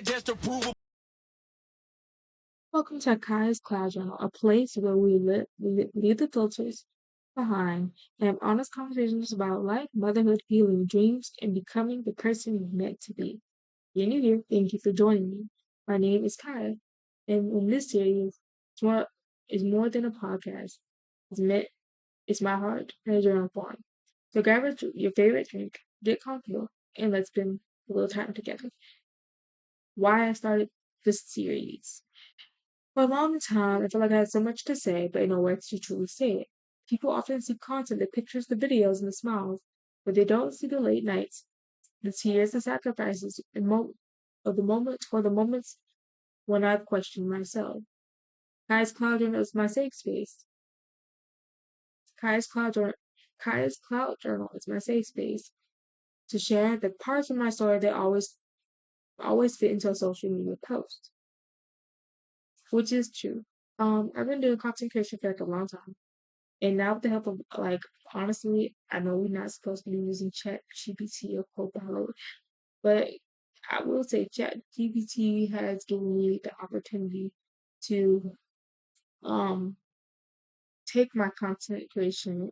just to prove Welcome to Kai's Cloud Journal, a place where leave the filters behind and have honest conversations about life, motherhood, healing, dreams, and becoming the person you're meant to be. If you're new here, thank you for joining me. My name is Kaya, and in this series, is more than a podcast. It's meant, it's my heart and a journal form. So grab your favorite drink, get comfortable, and let's spend a little time together. Why I started this series. For a long time, I felt like I had so much to say, but no words to truly say it. People often see content that pictures the videos and the smiles, but they don't see the late nights, the tears, the sacrifices, and the moments when I've questioned myself. Kai's Cloud Journal is my safe space. Kai's Cloud Journal, Kai's Cloud Journal is my safe space to share the parts of my story that always fit into a social media post, which is true. I've been doing content creation for like a long time. And now with the help of like honestly, I know we're not supposed to be using Chat GPT or Copilot, but I will say Chat GPT has given me the opportunity to um take my content creation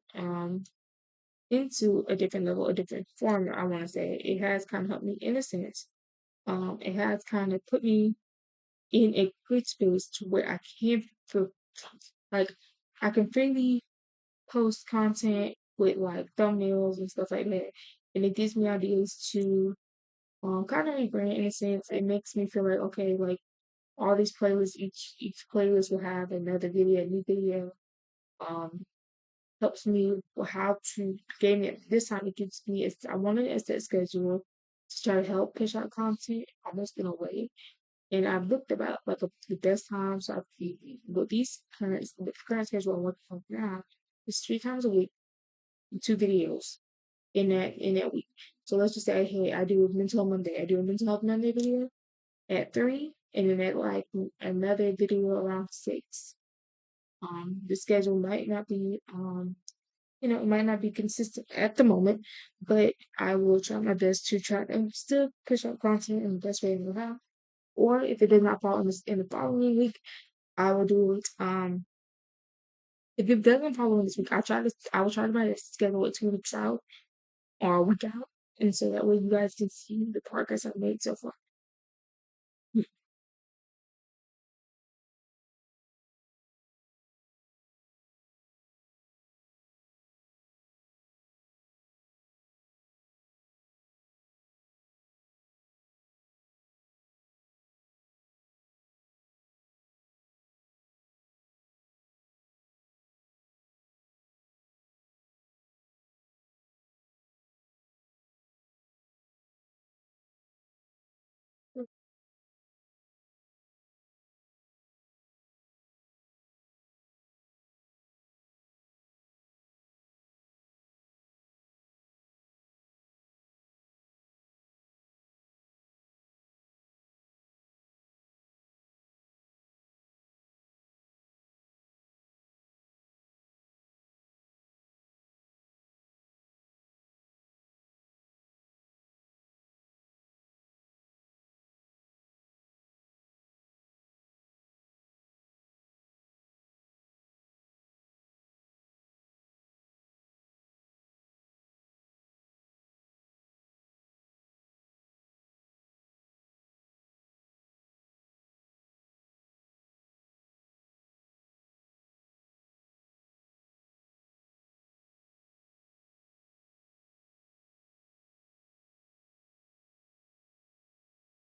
into a different level, a different form, I wanna say. It has kind of helped me in a sense. It has kind of put me in a good space to where I can feel like I can freely post content with like thumbnails and stuff like that. And it gives me ideas to kind of rebrand in a sense. It makes me feel like okay, like all these playlists, each playlist will have another video, a new video. Um, helps me with how to game it. This time it gives me I wanted a set schedule to try to help push out content almost in a way. And I've looked about like the best times I've with the current schedule I'm working on now. It's 3 times a week, 2 videos in that week. So let's just say, hey, I do a mental health Monday. I do a mental health Monday video at 3, and then at like another video around 6. The schedule might not be it might not be consistent at the moment, but I will try my best to try to still push out content in the best way I know how. Or if it does not fall in the following week, I will do it. If it doesn't fall in this week, I will try to schedule it 2 weeks out or a week out, and so that way you guys can see the progress I've made so far.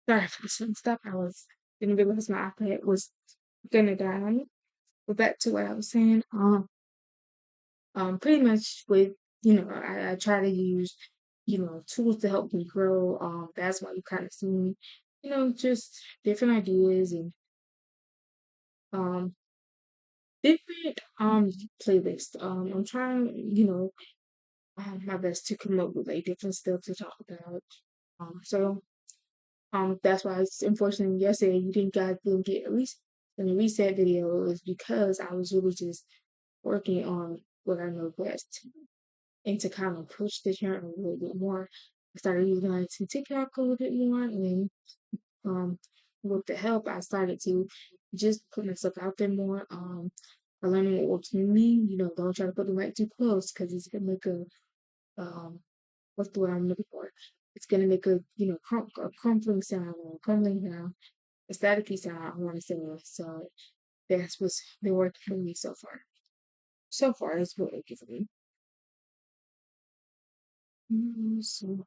Sorry for some stuff. I was didn't realize my iPad was gonna die on me. But back to what I was saying. Pretty much with I try to use tools to help me grow. That's why you kind of see me, just different ideas and um different playlists. I'm trying my best to come up with like different stuff to talk about. So that's why it's unfortunate yesterday you didn't get at least in the reset video is because I was really just working on what I know best. And to kind of push the channel a little bit more, I started using like to TikTok a little bit more and um, with the help, I started to just put myself out there more. I learned what works for me. Don't try to put the mic too close because it's gonna make um, what's the word I'm looking for? It's gonna make a crumpling sound or a crumbling sound, a staticky sound. I want to say so. That's what's been working for me so far. So far, it's been working for me. So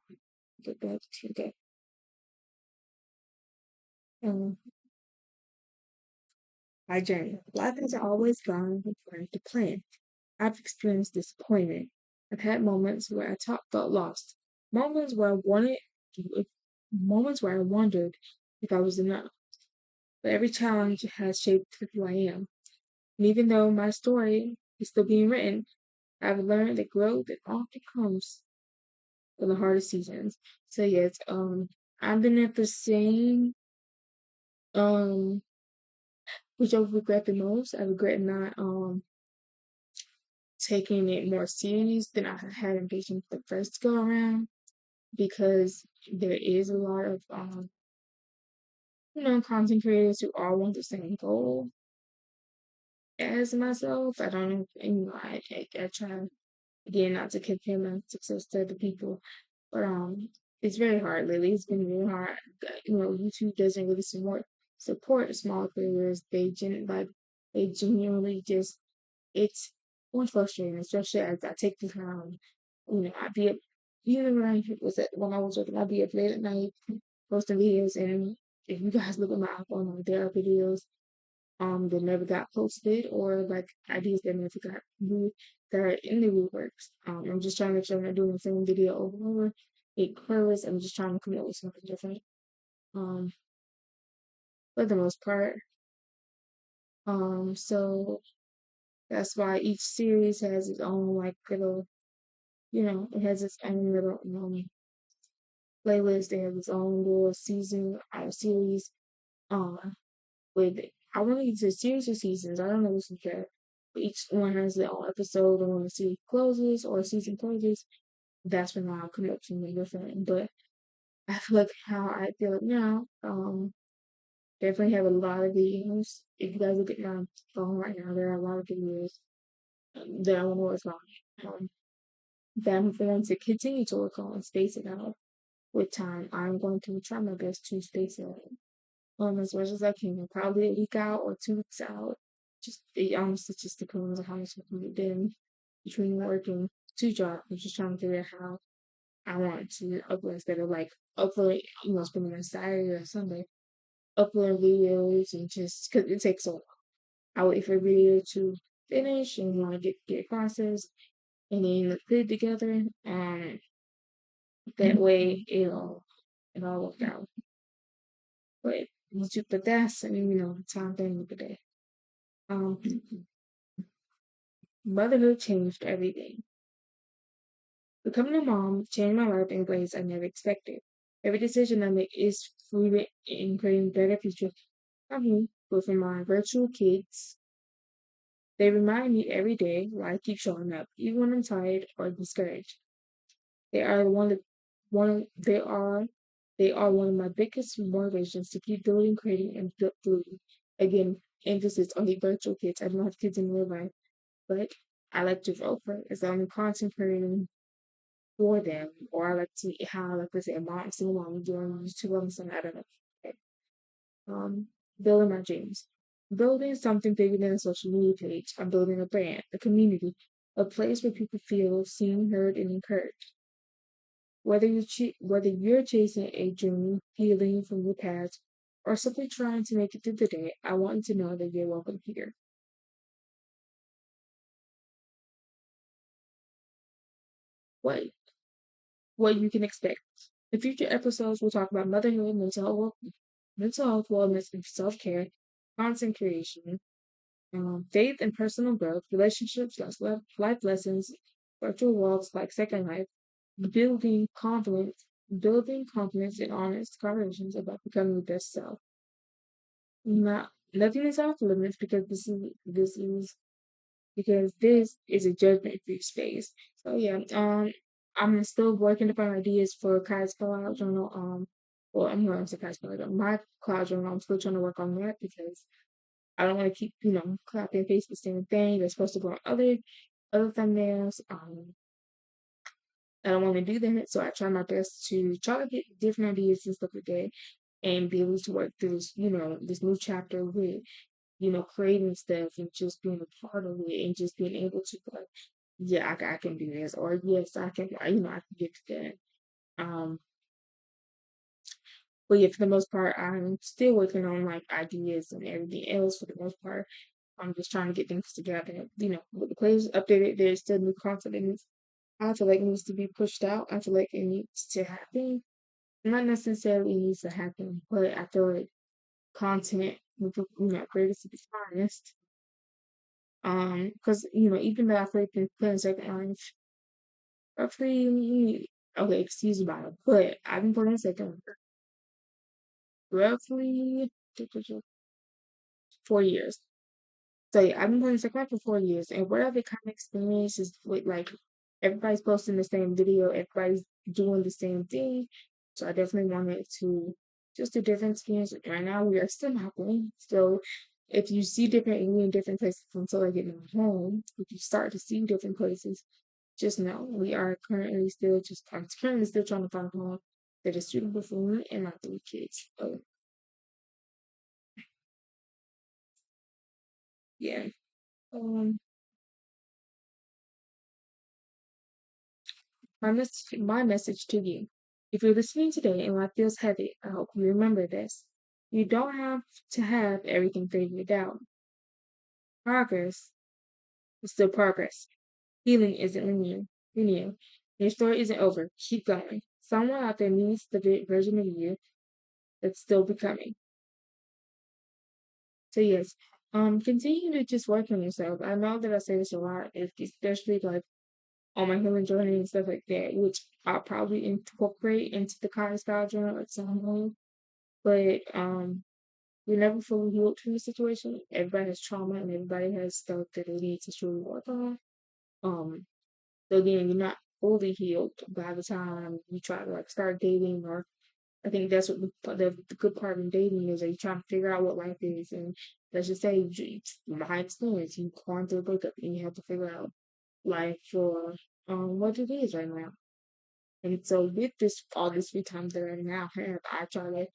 get back to that. Um, my journey. Life hasn't always gone according to plan. I've experienced disappointment. I've had moments where felt lost. Moments where I wanted, moments where I wondered if I was enough. But every challenge has shaped who I am. And even though my story is still being written, I've learned that growth it often comes from the hardest seasons. So yes, I've been at the same, um, which I regret the most. I regret not taking it more serious than I had envisioned the first go around because there is a lot of content creators who all want the same goal as myself. I don't know, I try again not to compare my success to other people, but it's very hard lately. It's been really hard. YouTube doesn't really support small creators. They genuinely just it's more frustrating, especially as I take the time. I'd be up even when I was working, I'd be up late at night posting videos, and if you guys look at my iPhone, like, there are videos that never got posted or like ideas that never got moved that are in the reworks. I'm just trying to make sure I'm not doing the same video over and over. I'm just trying to come up with something different. Um, for the most part. So that's why each series has its own like little, it has its own little playlist. They have its own little series. Um, with I want to use a series of seasons. I don't know what's that. But each one has their own episode, and when the series closes or season closes, that's when I'll come up to something different. But I feel like how I feel it now, definitely have a lot of videos. If you guys look at my phone right now, there are a lot of videos that I want to work on. That I'm going to continue to work on and space it out with time. I'm going to try my best to space it out as much as I can. Probably a week out or 2 weeks out. Just it honestly just depends on how much I can get done between working 2 jobs. I'm just trying to figure out how I want to upload instead of like upload, spending a Saturday or Sunday upload videos and just because it takes so long. I wait for a video to finish and want to get it processed and then put it together. That way it all work out. But that's time thing of the day. Um, Motherhood changed everything. Becoming a mom changed my life in ways I never expected. Every decision I make is rooted in creating a better future for me, but for my virtual kids. They remind me every day why I keep showing up, even when I'm tired or discouraged. They are one of they are one of my biggest motivations to keep building, creating, and building. Again, emphasis on the virtual kids. I don't have kids in real life, but I like to vote for it as I'm content creating for them, or I like to how I like to say a mom, single mom doing YouTube on something. I don't know. Okay. Building my dreams, building something bigger than a social media page. I'm building a brand, a community, a place where people feel seen, heard, and encouraged. Whether you're chasing a dream, healing from your past, or simply trying to make it through the day, I want you to know that you're welcome here. What what you can expect. In future episodes, we'll talk about motherhood, mental health, wellness, and self care, content creation, faith and personal growth, relationships, life lessons, virtual walks like Second Life, building confidence, and honest conversations about becoming your best self. Not nothing is off limits because this is a judgment free space. So yeah, I'm still working to find ideas for Kai's fallout journal. well, I'm going to catch my cloud journal. I'm still trying to work on that because I don't want to keep, copy and paste the same thing that's supposed to go on other thumbnails. I don't want to do that, so I try my best to try to get different ideas and stuff like that, and be able to work through this, this new chapter with, creating stuff and just being a part of it and just being able to like, yeah, I can do this, or yes, I can, I can get to that. Um, but yeah, for the most part, I'm still working on like ideas and everything else. For the most part, I'm just trying to get things together. With the players updated, there's still new content that I feel like needs to be pushed out. I feel like it needs to happen. Not necessarily needs to happen, but I feel like content, greatest to be honest. Because even though I feel like the playing second line roughly, okay, excuse me about it, but I've been playing second line for roughly 4 years. So yeah, I've been playing Second for 4 years, and what I've kind of experienced is with like everybody's posting the same video, everybody's doing the same thing. So I definitely wanted to just do different skins. Right now, we are still not playing. So if you see different, we in different places until I get my home. If you start to see different places, just know we are currently still just I'm currently still trying to find a home that is suitable for me and my 3 kids. So yeah. Um, my message to you. If you're listening today and life feels heavy, I hope you remember this. You don't have to have everything figured out. Progress is still progress. Healing isn't linear. Your story isn't over. Keep going. Someone out there needs the version of you that's still becoming. So yes, continue to just work on yourself. I know that I say this a lot, especially like on my healing journey and stuff like that, which I'll probably incorporate into the Kaiya style journal at some point. But we're never fully healed from the situation. Everybody has trauma and everybody has stuff that they need to truly work on. Um, so again, you're not fully healed by the time you try to like start dating, or I think that's what the good part in dating is that you're trying to figure out what life is. And let's just say, my experience, you gone through a breakup and you have to figure out life for what it is right now. And so with this all this free time that I now have, I try to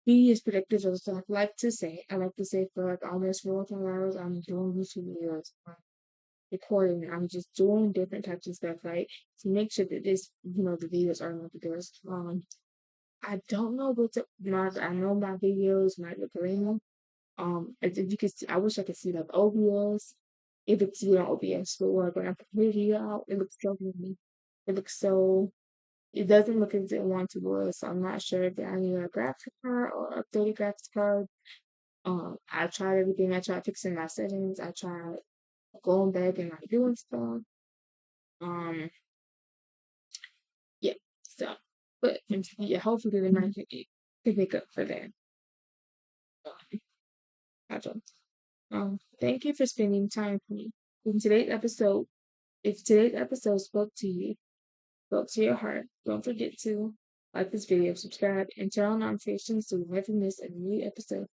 be as productive as I like to say. I like to say for like almost 4 hours, I'm doing YouTube videos, recording. I'm just doing different types of stuff, right? To make sure that the videos are not the best. I don't know what's up. I know my videos might look lame. If you could see, I wish I could see like OBS. If it's on OBS, but when I put the video out, it looks so good. It looks so it doesn't look as it wants to was, so I'm not sure if I need a graphics card or updated graphics card. I tried everything. I tried fixing my settings. I tried going back and like doing stuff. Um, yeah. So, but yeah, hopefully the man can make up for that. Gotcha. Thank you for spending time with me. In today's episode, if today's episode spoke to your heart, don't forget to like this video, subscribe, and turn on notifications so you never miss a new episode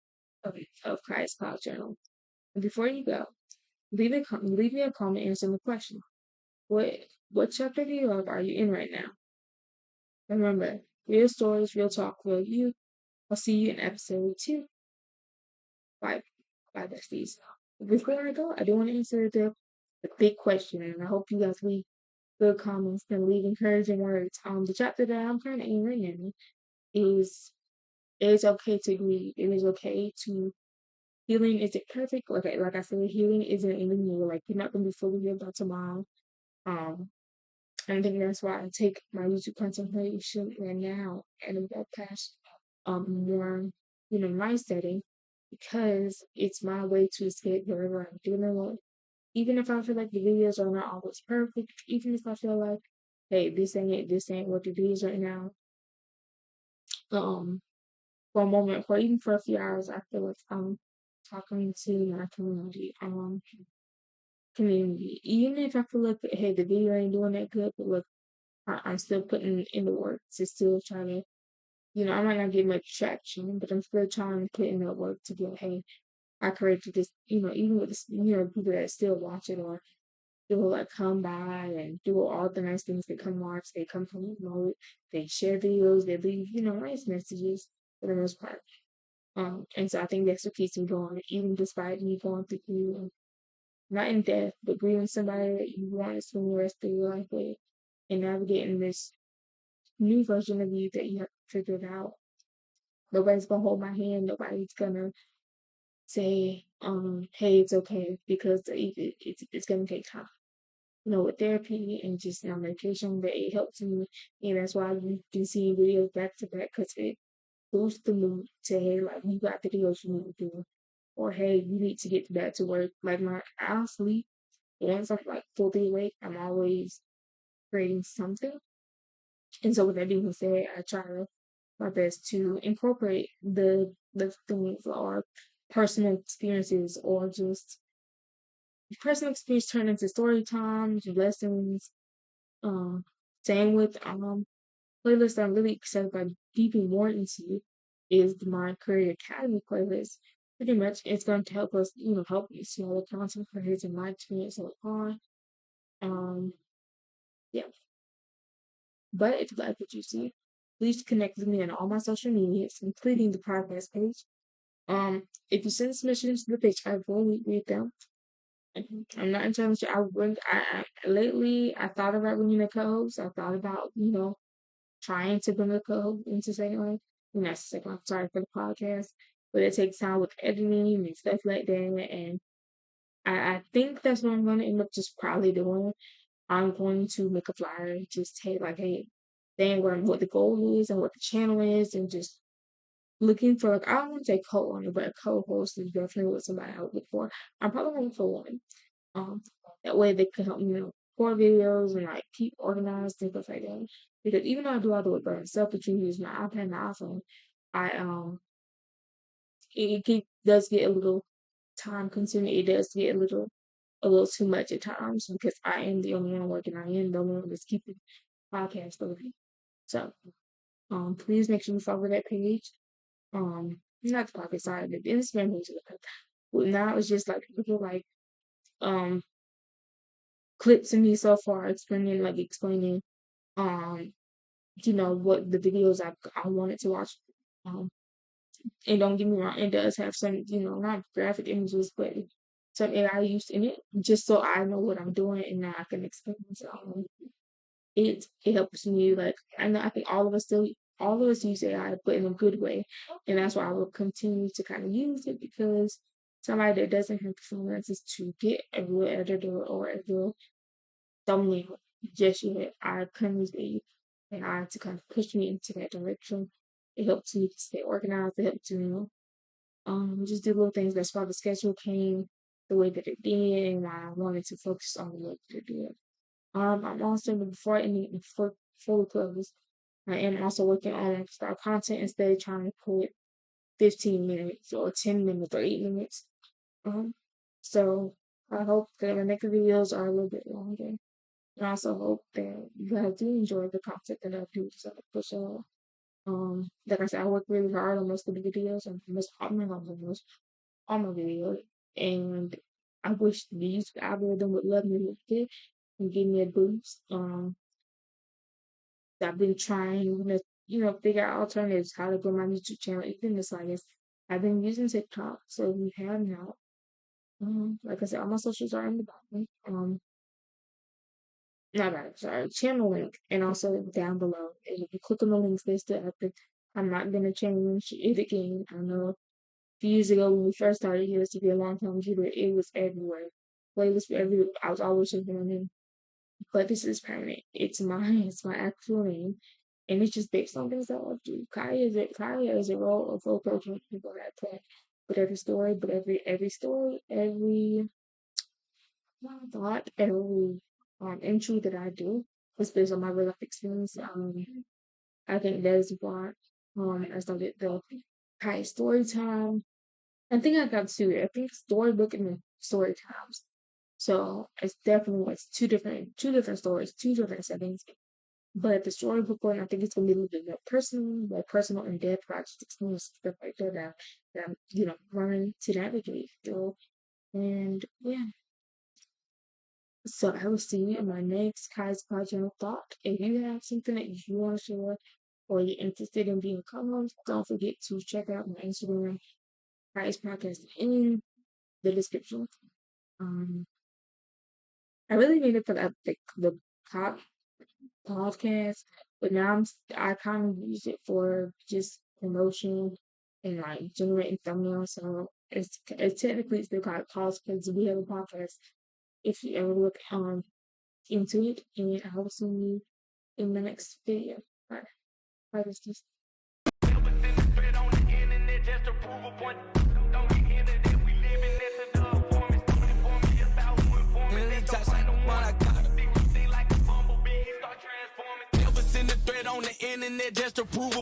of Christ's Cloud Journal. And before you go, leave me a comment answering the question. What what chapter of your life are you in right now? Remember, real stories, real talk, real you. I'll see you in episode 2. Bye. Bye, besties. Before I go, I do want to answer the big question, and I hope you guys leave good comments and leave encouraging words. The chapter that I'm currently in right now is it is okay to grieve. It is okay to healing isn't perfect. Like I said, healing isn't linear. Like you're not gonna be fully healed by tomorrow. Um, and I think that's why I take my YouTube content creation right now and walk past more my setting because it's my way to escape whatever I'm dealing with. Even if I feel like the videos are not always perfect, even if I feel like, hey, this ain't what it is right now. Um, for a moment, for even for a few hours, I feel like I'm talking to my community. Even if I feel like, hey, the video ain't doing that good, but look, I'm still putting in the work to still try to I might not get much traction, but I'm still trying to put in that work to get, hey, I created this, even with this, people that still watch it or they will like come by and do all the nice things. They come watch, they come promote, they share videos, they leave, nice messages for the most part. And so I think that's what keeps me going, even despite me going through, not in death, but grieving somebody that you want to spend the rest of your life with and navigating this new version of you that you have figured out. Nobody's gonna hold my hand. Nobody's gonna say, hey, it's okay because it's gonna take time. With therapy and just medication, but it helps me, and that's why you can see videos back to back because it boosts the mood. To hey, like you got videos you need to do, or hey, you need to get back to work. Like I'll sleep once I'm like fully awake. I'm always creating something, and so with that being said, I try my best to incorporate the things or personal experiences or just personal experience turn into story times, lessons. Um, Same with playlist I'm really excited about deeping more into is my Career Academy playlist. Pretty much, it's going to help us, help you see all the content creators and my experience so far. Um, yeah. But if you like what you see, please connect with me on all my social medias, including the podcast page. If you send submissions to the page, I will read them. I'm not entirely sure. Lately I thought about bringing a co-host. I thought about trying to bring a co-host into second life. And that's second life. Sorry for the podcast, but it takes time with editing and stuff like that. And I think that's what I'm going to end up just probably doing. I'm going to make a flyer, just say like, hey, saying what the goal is and what the channel is, and just looking for like I don't want to say co-owner, but a co-host is definitely what somebody I would look for. I'm probably looking for one. Um, that way they can help me, record videos and like keep organized and stuff like that. Because even though I do all the work by myself, but you use my iPad and my iPhone, I does get a little time consuming. It does get a little too much at times because I am the only one working. I am the only one that's keeping podcast moving. So please make sure you follow that page. Not the podcast, sorry, the Instagram page. Well, now it's just like little like um clips of me so far explaining um what the videos I wanted to watch. Um and don't get me wrong, it does have some, not graphic images, but some AI used in it, just so I know what I'm doing and now I can explain it. So it helps me like I know I think all of us use AI but in a good way. And that's why I will continue to kind of use it because somebody that doesn't have the finances to get a real editor or a real thumbnail just yet, I can use AI to kind of push me into that direction. It helps me to stay organized. It helps me, just do little things. That's why the schedule came the way that it did, and why I wanted to focus on the work that it did. I'm also before we close, I am also working on extra content instead of trying to put 15 minutes or 10 minutes or 8 minutes. Um, so I hope that my next videos are a little bit longer. And I also hope that you guys do enjoy the content that I do so push out. Like I said, I work really hard on most of the videos and most almost all my videos. And I wish the YouTube algorithm would let me with it and give me a boost. I've been trying to, figure out alternatives, how to grow my YouTube channel. Even this like I've been using TikTok, so we have now. Like I said, all my socials are in the bottom. Not bottom, sorry, channel link, and also down below. And if you click on the links, they still up there. I'm not gonna change it again. I know a few years ago when we first started, it used to be a long time computer. It was everywhere. Playlist for everywhere. I was always checking on them. But this is permanent. It's my actual name. And it's just based on things that I want to do. Kaiya is a role coach with people that play. But every story, every story, every thought, every entry that I do is based on my real life experience. I think that is why I started the Kaiya story time. I think I got two. I think storybook and then story times. So it's definitely two different stories, two different settings. But the storybook one, I think it's gonna be a little bit more personal and depth, project experience stuff like that that I'm, learning to navigate through. And yeah, so I will see you in my next Kai's Project thought. If you have something that you want to share or you're interested in being a co-host, don't forget to check out my Instagram, Kai's Podcast, in the description. Um, I really made it for the top podcast, but now I kind of use it for just promotion and like generating thumbnails. So it's technically still called pause because we have a podcast. If you ever look into it, and I will see you in the next video. Bye. Bye, listeners. On the internet just to prove a